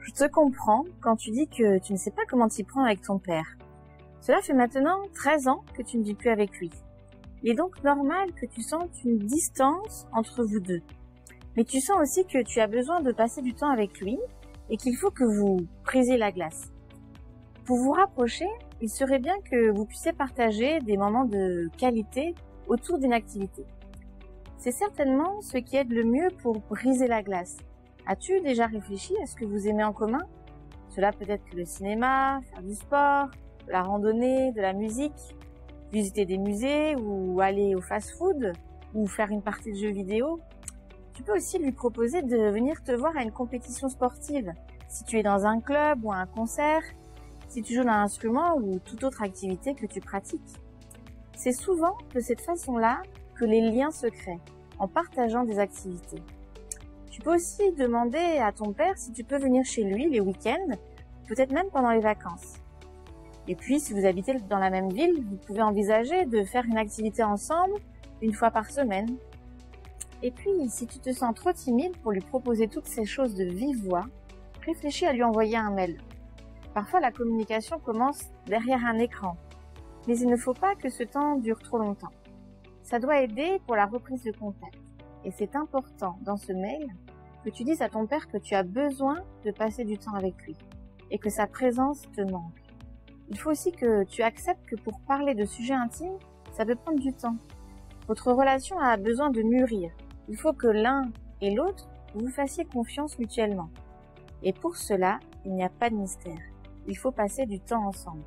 Je te comprends quand tu dis que tu ne sais pas comment t'y prendre avec ton père. Cela fait maintenant 13 ans que tu ne vis plus avec lui. Il est donc normal que tu sentes une distance entre vous deux. Mais tu sens aussi que tu as besoin de passer du temps avec lui et qu'il faut que vous brisiez la glace. Pour vous rapprocher, il serait bien que vous puissiez partager des moments de qualité autour d'une activité. C'est certainement ce qui aide le mieux pour briser la glace. As-tu déjà réfléchi à ce que vous aimez en commun? Cela peut être le cinéma, faire du sport, de la randonnée, de la musique, visiter des musées ou aller au fast-food ou faire une partie de jeux vidéo. Tu peux aussi lui proposer de venir te voir à une compétition sportive, si tu es dans un club ou à un concert, si tu joues d'un instrument ou toute autre activité que tu pratiques. C'est souvent de cette façon-là que les liens se créent, en partageant des activités. Tu peux aussi demander à ton père si tu peux venir chez lui les week-ends, peut-être même pendant les vacances. Et puis, si vous habitez dans la même ville, vous pouvez envisager de faire une activité ensemble une fois par semaine. Et puis, si tu te sens trop timide pour lui proposer toutes ces choses de vive voix, réfléchis à lui envoyer un mail. Parfois, la communication commence derrière un écran, mais il ne faut pas que ce temps dure trop longtemps. Ça doit aider pour la reprise de contact. Et c'est important dans ce mail que tu dises à ton père que tu as besoin de passer du temps avec lui et que sa présence te manque. Il faut aussi que tu acceptes que pour parler de sujets intimes, ça peut prendre du temps. Votre relation a besoin de mûrir. Il faut que l'un et l'autre vous fassiez confiance mutuellement. Et pour cela, il n'y a pas de mystère. Il faut passer du temps ensemble.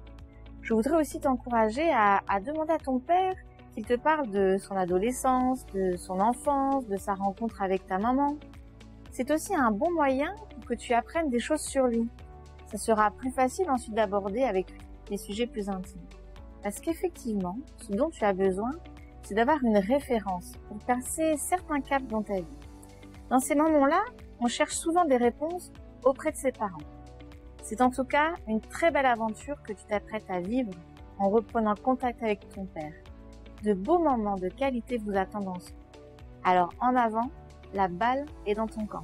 Je voudrais aussi t'encourager à demander à ton père qu'il te parle de son adolescence, de son enfance, de sa rencontre avec ta maman. C'est aussi un bon moyen pour que tu apprennes des choses sur lui. Ça sera plus facile ensuite d'aborder avec lui des sujets plus intimes. Parce qu'effectivement, ce dont tu as besoin, c'est d'avoir une référence pour passer certains caps dans ta vie. Dans ces moments-là, on cherche souvent des réponses auprès de ses parents. C'est en tout cas une très belle aventure que tu t'apprêtes à vivre en reprenant contact avec ton père. De beaux moments de qualité vous attendent ensemble. Alors en avant, la balle est dans ton camp.